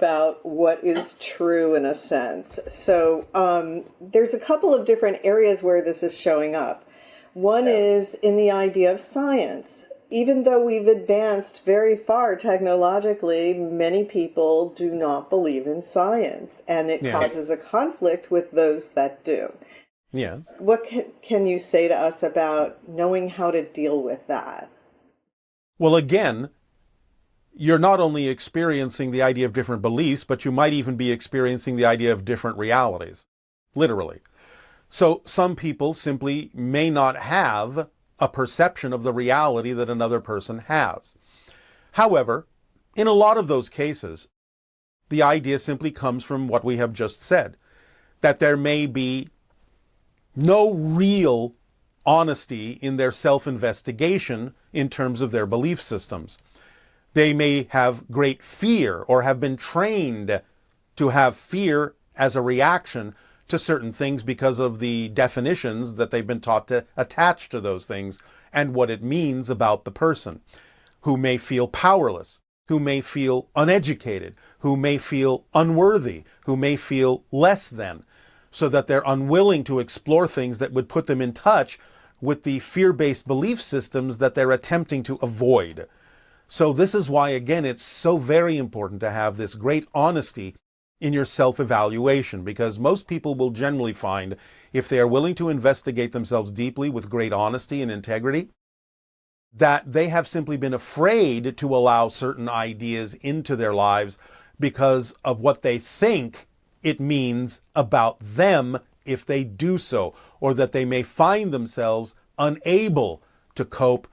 about what is true in a sense. So there's a couple of different areas where this is showing up. One is in the idea of science. Even though we've advanced very far technologically, many people do not believe in science, and it causes a conflict with those that do. Yes. What can you say to us about knowing how to deal with that? Well, again, you're not only experiencing the idea of different beliefs, but you might even be experiencing the idea of different realities, literally. So some people simply may not have a perception of the reality that another person has. However, in a lot of those cases, the idea simply comes from what we have just said, that there may be no real honesty in their self-investigation in terms of their belief systems. They may have great fear or have been trained to have fear as a reaction to certain things because of the definitions that they've been taught to attach to those things and what it means about the person, who may feel powerless, who may feel uneducated, who may feel unworthy, who may feel less than, so that they're unwilling to explore things that would put them in touch with the fear-based belief systems that they're attempting to avoid. So this is why, again, it's so very important to have this great honesty in your self-evaluation, because most people will generally find, if they are willing to investigate themselves deeply with great honesty and integrity, that they have simply been afraid to allow certain ideas into their lives because of what they think it means about them if they do so, or that they may find themselves unable to cope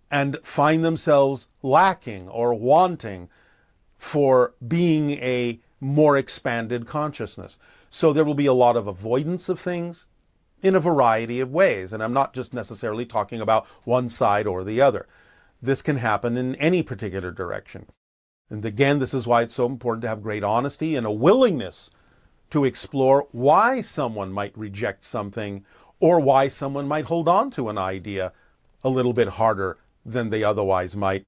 and find themselves lacking or wanting for being a more expanded consciousness. So there will be a lot of avoidance of things in a variety of ways. And I'm not just necessarily talking about one side or the other. This can happen in any particular direction. And again, this is why it's so important to have great honesty and a willingness to explore why someone might reject something or why someone might hold on to an idea a little bit harder than they otherwise might.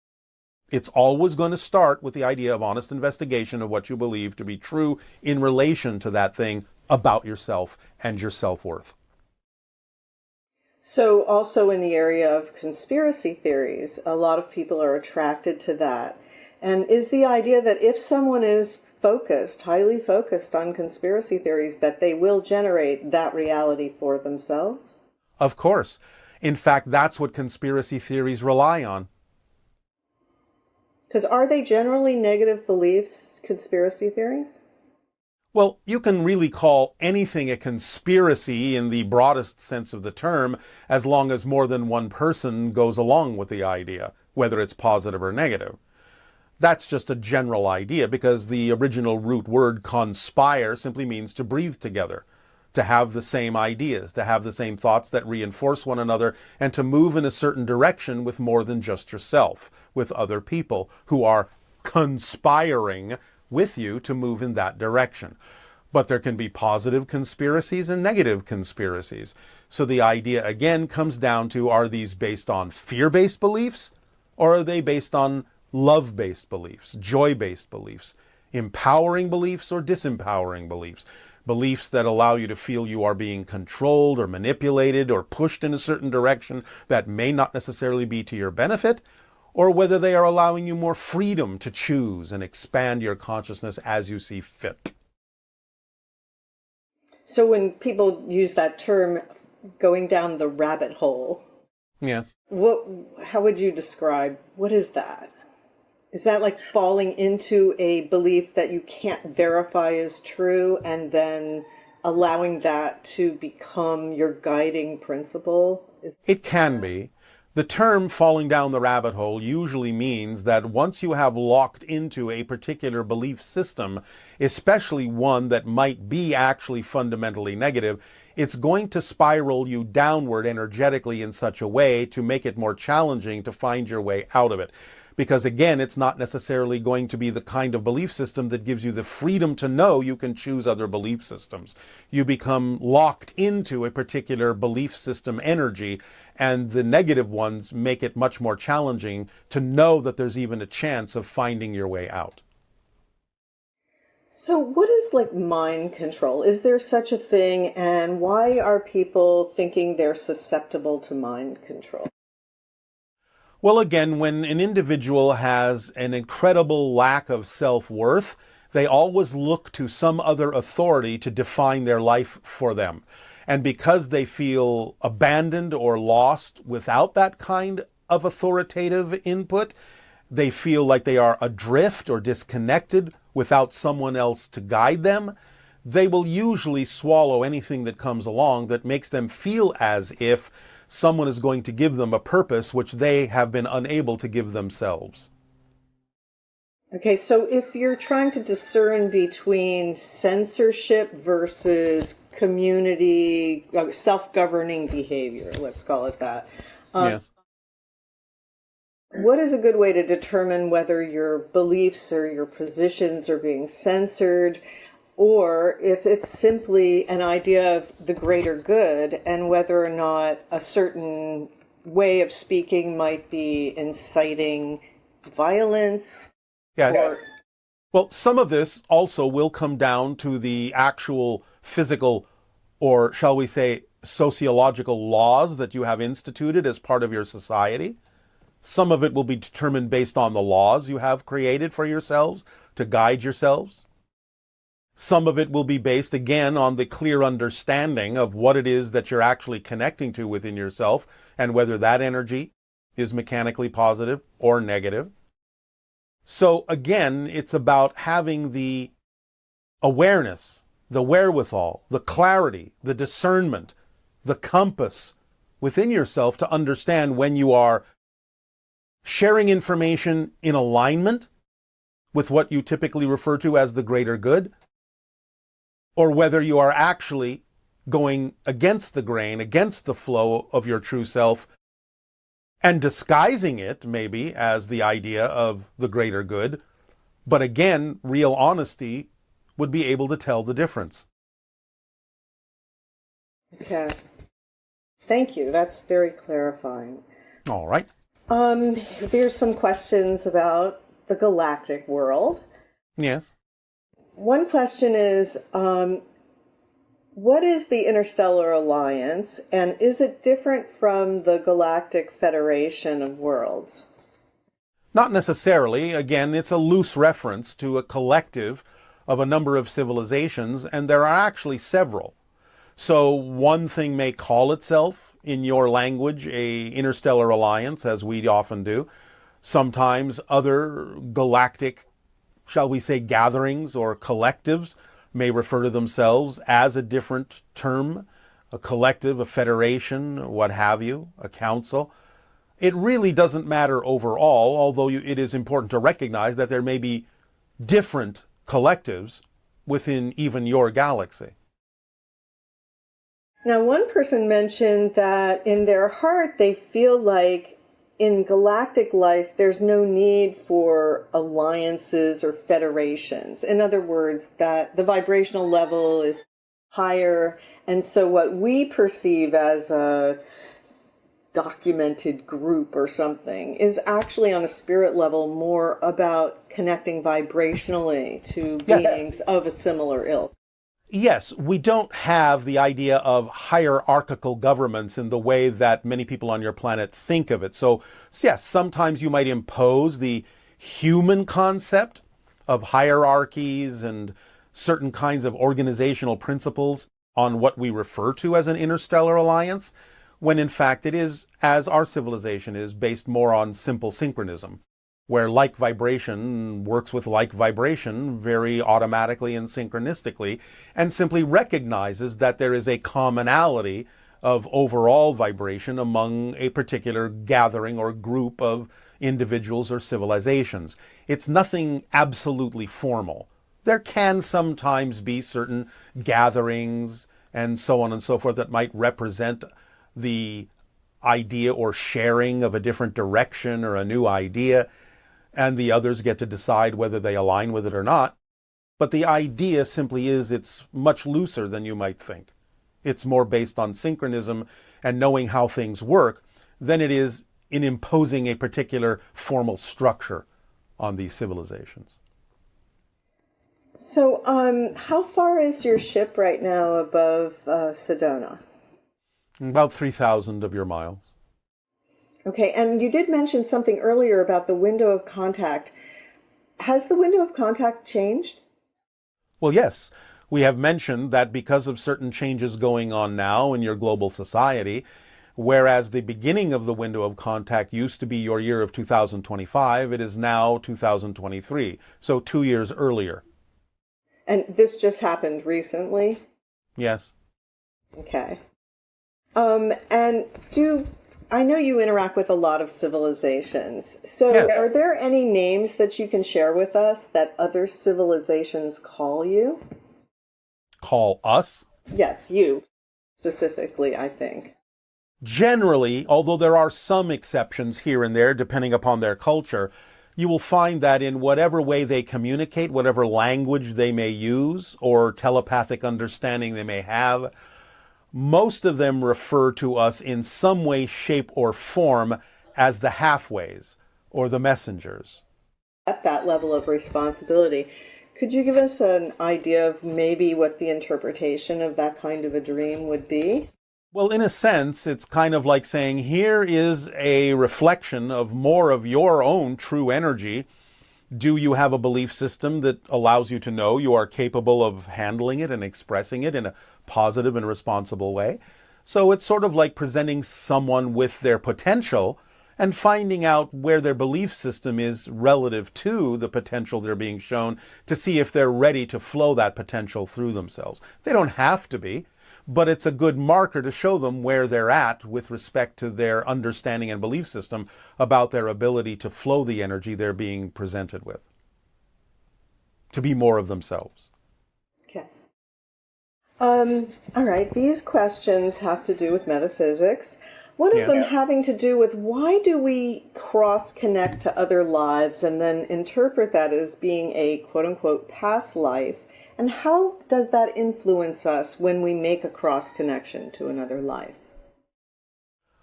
It's always going to start with the idea of honest investigation of what you believe to be true in relation to that thing about yourself and your self-worth. So also in the area of conspiracy theories, a lot of people are attracted to that. And is the idea that if someone is focused, highly focused on conspiracy theories, that they will generate that reality for themselves? Of course. In fact, that's what conspiracy theories rely on. Because are they generally negative beliefs, conspiracy theories? Well, you can really call anything a conspiracy in the broadest sense of the term, as long as more than one person goes along with the idea, whether it's positive or negative. That's just a general idea, because the original root word conspire simply means to breathe together, to have the same ideas, to have the same thoughts that reinforce one another, and to move in a certain direction with more than just yourself, with other people who are conspiring with you to move in that direction. But there can be positive conspiracies and negative conspiracies. So the idea again comes down to, are these based on fear-based beliefs, or are they based on love-based beliefs, joy-based beliefs, empowering beliefs or disempowering beliefs? Beliefs that allow you to feel you are being controlled or manipulated or pushed in a certain direction that may not necessarily be to your benefit, or whether they are allowing you more freedom to choose and expand your consciousness as you see fit. So when people use that term, going down the rabbit hole, Yes. how would you describe, what is that? Is that like falling into a belief that you can't verify is true and then allowing that to become your guiding principle? It can be. The term falling down the rabbit hole usually means that once you have locked into a particular belief system, especially one that might be actually fundamentally negative, it's going to spiral you downward energetically in such a way to make it more challenging to find your way out of it. Because again, it's not necessarily going to be the kind of belief system that gives you the freedom to know you can choose other belief systems. You become locked into a particular belief system energy, and the negative ones make it much more challenging to know that there's even a chance of finding your way out. So, what is like mind control? Is there such a thing? And why are people thinking they're susceptible to mind control? Well, again, when an individual has an incredible lack of self-worth, they always look to some other authority to define their life for them. And because they feel abandoned or lost without that kind of authoritative input, they feel like they are adrift or disconnected without someone else to guide them. They will usually swallow anything that comes along that makes them feel as if someone is going to give them a purpose which they have been unable to give themselves. Okay, so if you're trying to discern between censorship versus community, self-governing behavior, let's call it that. Yes. What is a good way to determine whether your beliefs or your positions are being censored, or if it's simply an idea of the greater good and whether or not a certain way of speaking might be inciting violence? Yes. Well, some of this also will come down to the actual physical, or shall we say, sociological laws that you have instituted as part of your society. Some of it will be determined based on the laws you have created for yourselves to guide yourselves. Some of it will be based, again, on the clear understanding of what it is that you're actually connecting to within yourself and whether that energy is mechanically positive or negative. So, again, it's about having the awareness, the wherewithal, the clarity, the discernment, the compass within yourself to understand when you are sharing information in alignment with what you typically refer to as the greater good, or whether you are actually going against the grain, against the flow of your true self, and disguising it maybe as the idea of the greater good. But again, real honesty would be able to tell the difference. Okay. Thank you. That's very clarifying. All right. There's some questions about the galactic world. Yes. One question is, what is the Interstellar Alliance, and is it different from the Galactic Federation of Worlds? Not necessarily. Again, it's a loose reference to a collective of a number of civilizations, and there are actually several. So one thing may call itself, in your language, a interstellar alliance, as we often do. Sometimes other galactic, shall we say, gatherings or collectives may refer to themselves as a different term, a collective, a federation, what have you, a council. It really doesn't matter overall, although it is important to recognize that there may be different collectives within even your galaxy. Now, one person mentioned that in their heart they feel like in galactic life there's no need for alliances or federations. In other words, that the vibrational level is higher, and so what we perceive as a documented group or something is actually on a spirit level more about connecting vibrationally to beings of a similar ilk. Yes, we don't have the idea of hierarchical governments in the way that many people on your planet think of it. So, yes, sometimes you might impose the human concept of hierarchies and certain kinds of organizational principles on what we refer to as an interstellar alliance, when in fact it is, as our civilization is, based more on simple synchronism, where like vibration works with like vibration very automatically and synchronistically, and simply recognizes that there is a commonality of overall vibration among a particular gathering or group of individuals or civilizations. It's nothing absolutely formal. There can sometimes be certain gatherings and so on and so forth that might represent the idea or sharing of a different direction or a new idea, and the others get to decide whether they align with it or not. But the idea simply is it's much looser than you might think. It's more based on synchronism and knowing how things work than it is in imposing a particular formal structure on these civilizations. So, how far is your ship right now above Sedona? About 3,000 of your miles. Okay, and you did mention something earlier about the window of contact. Has the window of contact changed? Well, yes. We have mentioned that because of certain changes going on now in your global society, whereas the beginning of the window of contact used to be your year of 2025, it is now 2023, so 2 years earlier. And this just happened recently? Yes. Okay. And I know you interact with a lot of civilizations. So Yes. are there any names that you can share with us that other civilizations call you? Call us? Yes, you specifically, I think. Generally, although there are some exceptions here and there depending upon their culture, you will find that in whatever way they communicate, whatever language they may use or telepathic understanding they may have, most of them refer to us in some way, shape, or form as the halfways or the messengers. At that level of responsibility, could you give us an idea of maybe what the interpretation of that kind of a dream would be? Well, in a sense, it's kind of like saying, here is a reflection of more of your own true energy. Do you have a belief system that allows you to know you are capable of handling it and expressing it in a positive and responsible way? So it's sort of like presenting someone with their potential and finding out where their belief system is relative to the potential they're being shown to see if they're ready to flow that potential through themselves. They don't have to be, but it's a good marker to show them where they're at with respect to their understanding and belief system about their ability to flow the energy they're being presented with, to be more of themselves. Okay. All right. These questions have to do with metaphysics. One of them having to do with why do we cross-connect to other lives and then interpret that as being a quote-unquote past life? And how does that influence us when we make a cross-connection to another life?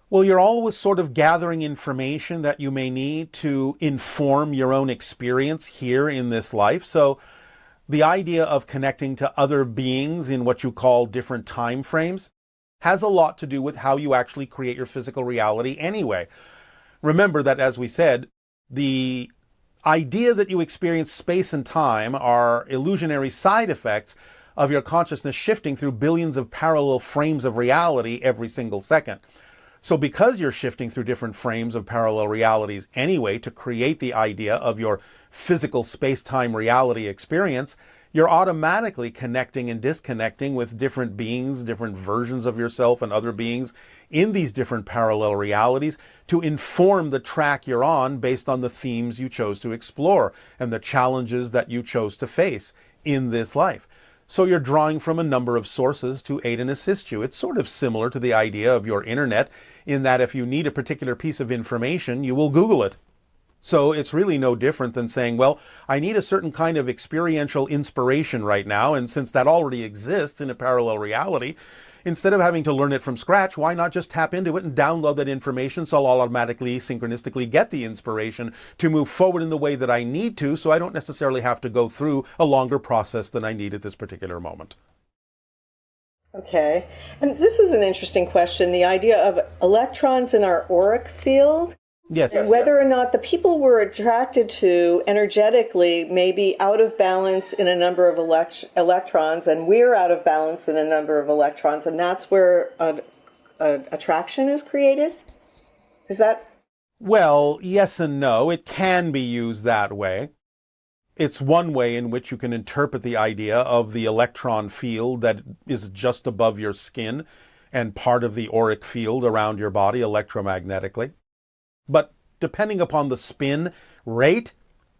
Well, you're always sort of gathering information that you may need to inform your own experience here in this life. So the idea of connecting to other beings in what you call different time frames has a lot to do with how you actually create your physical reality anyway. Remember that, as we said, the idea that you experience space and time are illusionary side effects of your consciousness shifting through billions of parallel frames of reality every single second. So because you're shifting through different frames of parallel realities anyway to create the idea of your physical space-time reality experience, you're automatically connecting and disconnecting with different beings, different versions of yourself and other beings in these different parallel realities to inform the track you're on based on the themes you chose to explore and the challenges that you chose to face in this life. So you're drawing from a number of sources to aid and assist you. It's sort of similar to the idea of your internet in that if you need a particular piece of information, you will Google it. So it's really no different than saying, well, I need a certain kind of experiential inspiration right now, and since that already exists in a parallel reality, instead of having to learn it from scratch, why not just tap into it and download that information so I'll automatically, synchronistically get the inspiration to move forward in the way that I need to, so I don't necessarily have to go through a longer process than I need at this particular moment. Okay. And this is an interesting question, the idea of electrons in our auric field. Yes. And whether or not the people we're attracted to energetically may be out of balance in a number of electrons, and we're out of balance in a number of electrons, and that's where an attraction is created? Is that? Well, yes and no. It can be used that way. It's one way in which you can interpret the idea of the electron field that is just above your skin and part of the auric field around your body electromagnetically. But depending upon the spin rate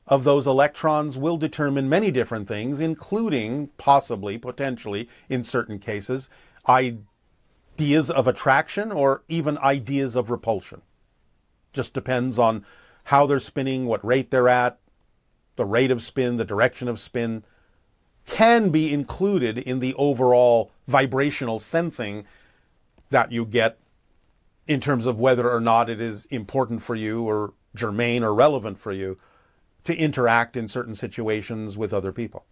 of those electrons will determine many different things, including possibly, potentially, in certain cases, ideas of attraction or even ideas of repulsion. Just depends on how they're spinning, what rate they're at, the rate of spin, the direction of spin, can be included in the overall vibrational sensing that you get in terms of whether or not it is important for you or germane or relevant for you to interact in certain situations with other people.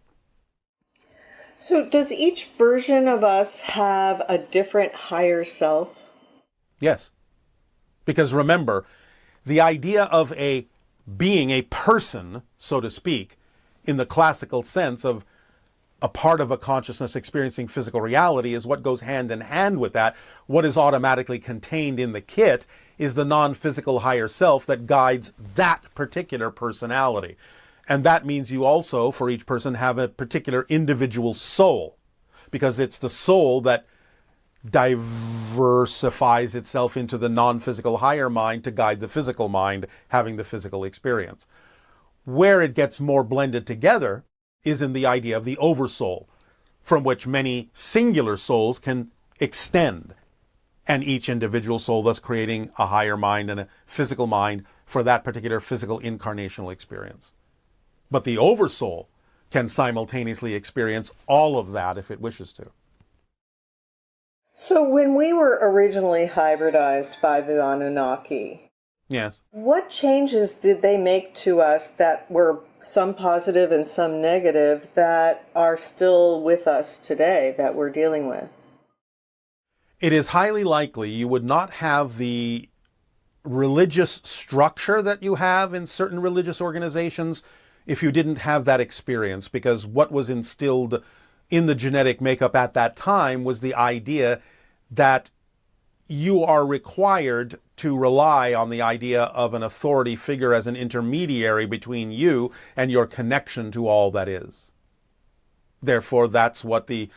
So does each version of us have a different higher self? Yes. Because remember, the idea of a being, a person, so to speak, in the classical sense of a part of a consciousness experiencing physical reality is what goes hand in hand with that. What is automatically contained in the kit is the non-physical higher self that guides that particular personality. And that means you also, for each person, have a particular individual soul, because it's the soul that diversifies itself into the non-physical higher mind to guide the physical mind having the physical experience. Where it gets more blended together is in the idea of the oversoul, from which many singular souls can extend, and each individual soul thus creating a higher mind and a physical mind for that particular physical incarnational experience. But the oversoul can simultaneously experience all of that if it wishes to. So when we were originally hybridized by the Anunnaki, Yes. what changes did they make to us that were some positive and some negative that are still with us today that we're dealing with? It is highly likely you would not have the religious structure that you have in certain religious organizations if you didn't have that experience, because what was instilled in the genetic makeup at that time was the idea that you are required to rely on the idea of an authority figure as an intermediary between you and your connection to all that is. Therefore, that's what the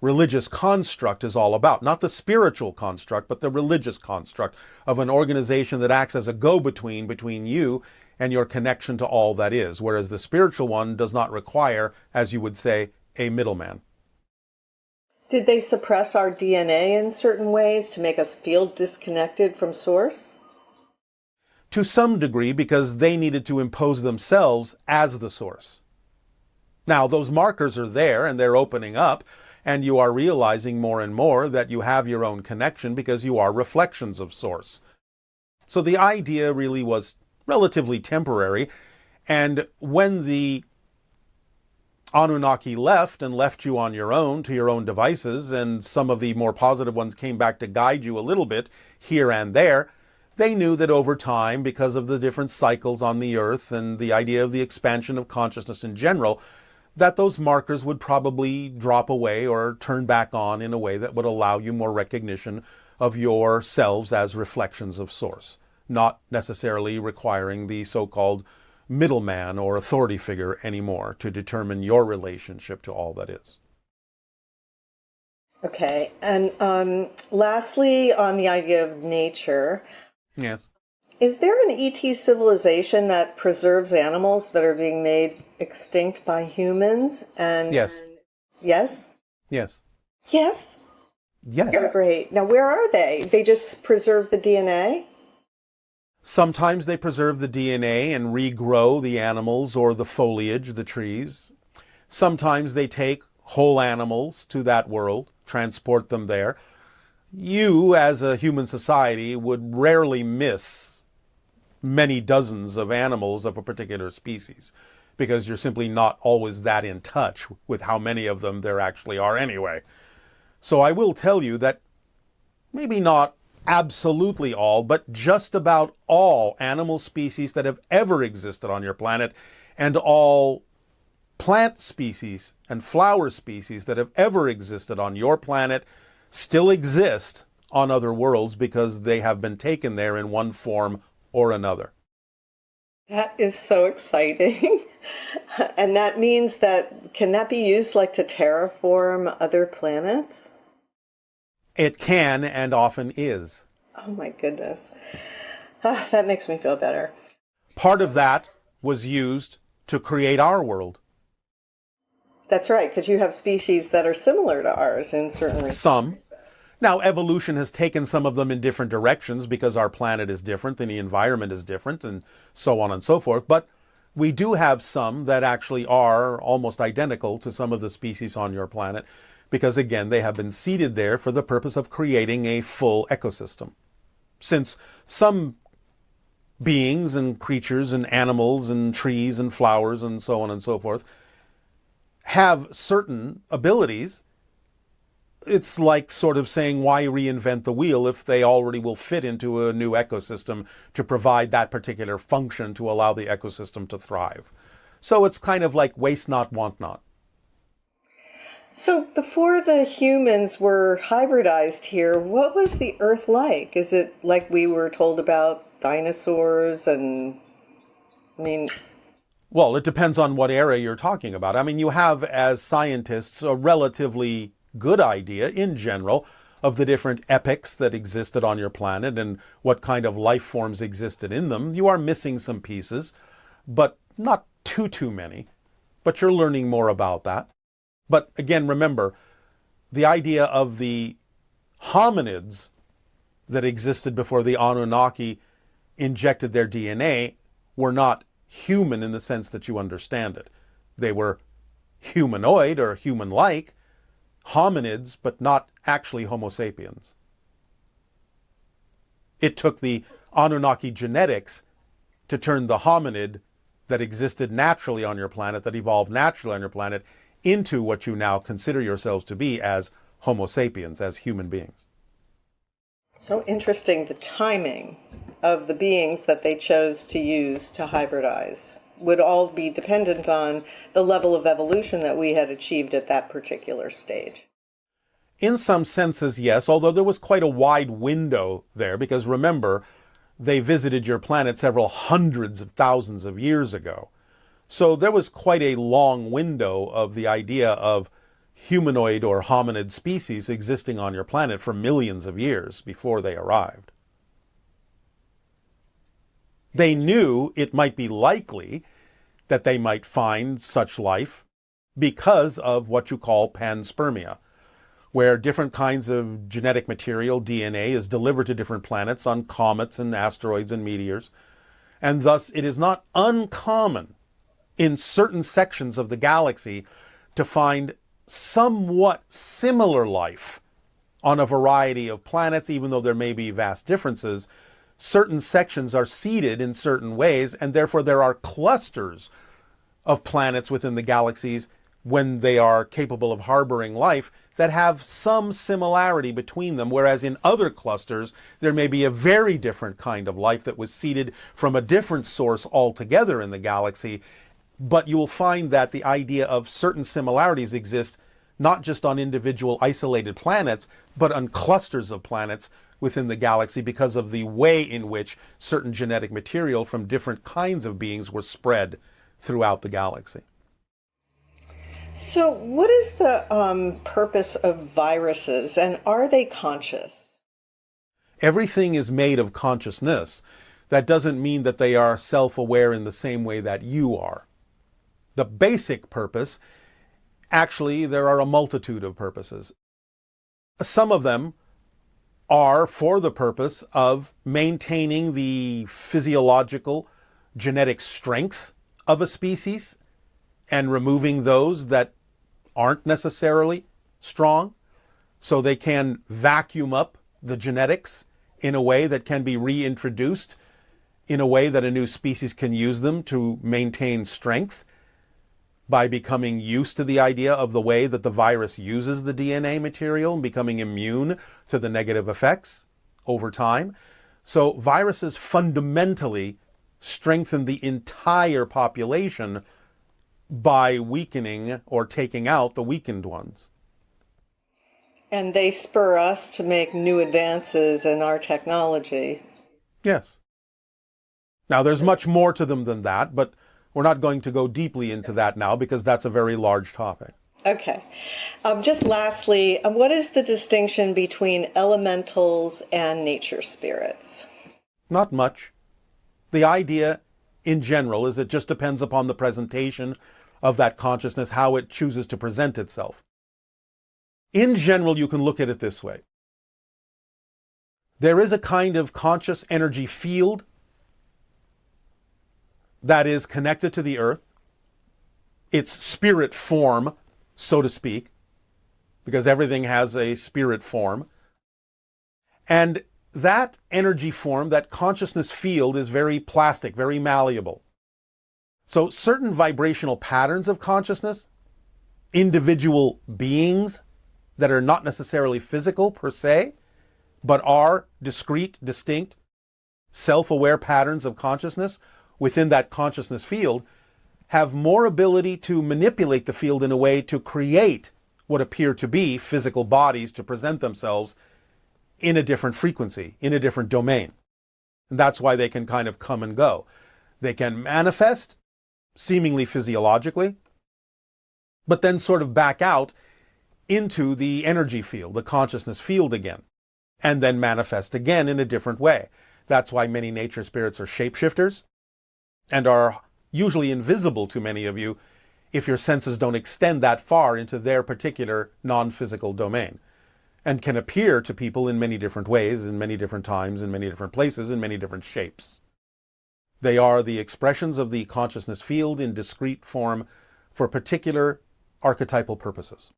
religious construct is all about. Not the spiritual construct, but the religious construct of an organization that acts as a go-between between you and your connection to all that is, whereas the spiritual one does not require, as you would say, a middleman. Did they suppress our DNA in certain ways to make us feel disconnected from Source? To some degree, because they needed to impose themselves as the source. Now, those markers are there and they're opening up, and you are realizing more and more that you have your own connection because you are reflections of Source. So the idea really was relatively temporary, and when the Anunnaki left and left you on your own to your own devices, and some of the more positive ones came back to guide you a little bit here and there, they knew that over time, because of the different cycles on the earth and the idea of the expansion of consciousness in general, that those markers would probably drop away or turn back on in a way that would allow you more recognition of yourselves as reflections of Source, not necessarily requiring the so-called middleman or authority figure anymore to determine your relationship to all that is. Okay, and lastly, on the idea of nature, Yes. is there an ET civilization that preserves animals that are being made extinct by humans? And Yes. Yes? Yes. Yes? Yes. You're great. Now, where are they? They just preserve the DNA? Sometimes they preserve the DNA and regrow the animals or the foliage, the trees. Sometimes they take whole animals to that world, transport them there. You, as a human society, would rarely miss many dozens of animals of a particular species, because you're simply not always that in touch with how many of them there actually are anyway. So I will tell you that maybe not absolutely all, but just about all animal species that have ever existed on your planet, and all plant species and flower species that have ever existed on your planet still exist on other worlds because they have been taken there in one form or another. That is so exciting. And that means that, can that be used like to terraform other planets? It can and often is. Oh my goodness. That makes me feel better. Part of that was used to create our world. That's right, because you have species that are similar to ours in certain respects. Some. Now, evolution has taken some of them in different directions because our planet is different and the environment is different and so on and so forth. But we do have some that actually are almost identical to some of the species on your planet because, again, they have been seeded there for the purpose of creating a full ecosystem. Since some beings and creatures and animals and trees and flowers and so on and so forth have certain abilities, it's like sort of saying, why reinvent the wheel if they already will fit into a new ecosystem to provide that particular function to allow the ecosystem to thrive. So it's kind of like waste not, want not. So before the humans were hybridized here, what was the Earth like? Is it like we were told about dinosaurs and, I mean... Well, it depends on what era you're talking about. I mean, you have, as scientists, a relatively good idea, in general, of the different epochs that existed on your planet and what kind of life forms existed in them. You are missing some pieces, but not too many. But you're learning more about that. But again, remember, the idea of the hominids that existed before the Anunnaki injected their DNA were not human in the sense that you understand it. They were humanoid or human-like hominids, but not actually Homo sapiens. It took the Anunnaki genetics to turn the hominid that existed naturally on your planet, that evolved naturally on your planet, into what you now consider yourselves to be as Homo sapiens, as human beings. So interesting, the timing of the beings that they chose to use to hybridize would all be dependent on the level of evolution that we had achieved at that particular stage. In some senses, yes, although there was quite a wide window there, because remember, they visited your planet several hundreds of thousands of years ago. So there was quite a long window of the idea of humanoid or hominid species existing on your planet for millions of years before they arrived. They knew it might be likely that they might find such life because of what you call panspermia, where different kinds of genetic material, DNA, is delivered to different planets on comets and asteroids and meteors. And thus it is not uncommon in certain sections of the galaxy to find somewhat similar life on a variety of planets, even though there may be vast differences. Certain sections are seeded in certain ways, and therefore there are clusters of planets within the galaxies when they are capable of harboring life that have some similarity between them, whereas in other clusters there may be a very different kind of life that was seeded from a different source altogether in the galaxy. But you will find that the idea of certain similarities exist not just on individual isolated planets, but on clusters of planets within the galaxy because of the way in which certain genetic material from different kinds of beings were spread throughout the galaxy. So what is the purpose of viruses, and are they conscious? Everything is made of consciousness. That doesn't mean that they are self-aware in the same way that you are. The basic purpose, actually, there are a multitude of purposes. Some of them are for the purpose of maintaining the physiological genetic strength of a species and removing those that aren't necessarily strong, so they can vacuum up the genetics in a way that can be reintroduced in a way that a new species can use them to maintain strength by becoming used to the idea of the way that the virus uses the DNA material and becoming immune to the negative effects over time. So viruses fundamentally strengthen the entire population by weakening or taking out the weakened ones. And they spur us to make new advances in our technology. Yes. Now, there's much more to them than that, but we're not going to go deeply into that now because that's a very large topic. Okay. Just lastly, what is the distinction between elementals and nature spirits? Not much. The idea in general is it just depends upon the presentation of that consciousness, how it chooses to present itself. In general, you can look at it this way. There is a kind of conscious energy field that is connected to the earth, its spirit form, so to speak, because everything has a spirit form. And that energy form, that consciousness field, is very plastic, very malleable. So certain vibrational patterns of consciousness individual beings that are not necessarily physical per se, but are discrete, distinct, self-aware patterns of consciousness within that consciousness field, have more ability to manipulate the field in a way to create what appear to be physical bodies to present themselves in a different frequency, in a different domain. And that's why they can kind of come and go. They can manifest seemingly physiologically, but then sort of back out into the energy field, the consciousness field again, and then manifest again in a different way. That's why many nature spirits are shapeshifters and are usually invisible to many of you if your senses don't extend that far into their particular non-physical domain, and can appear to people in many different ways, in many different times, in many different places, in many different shapes. They are the expressions of the consciousness field in discrete form for particular archetypal purposes.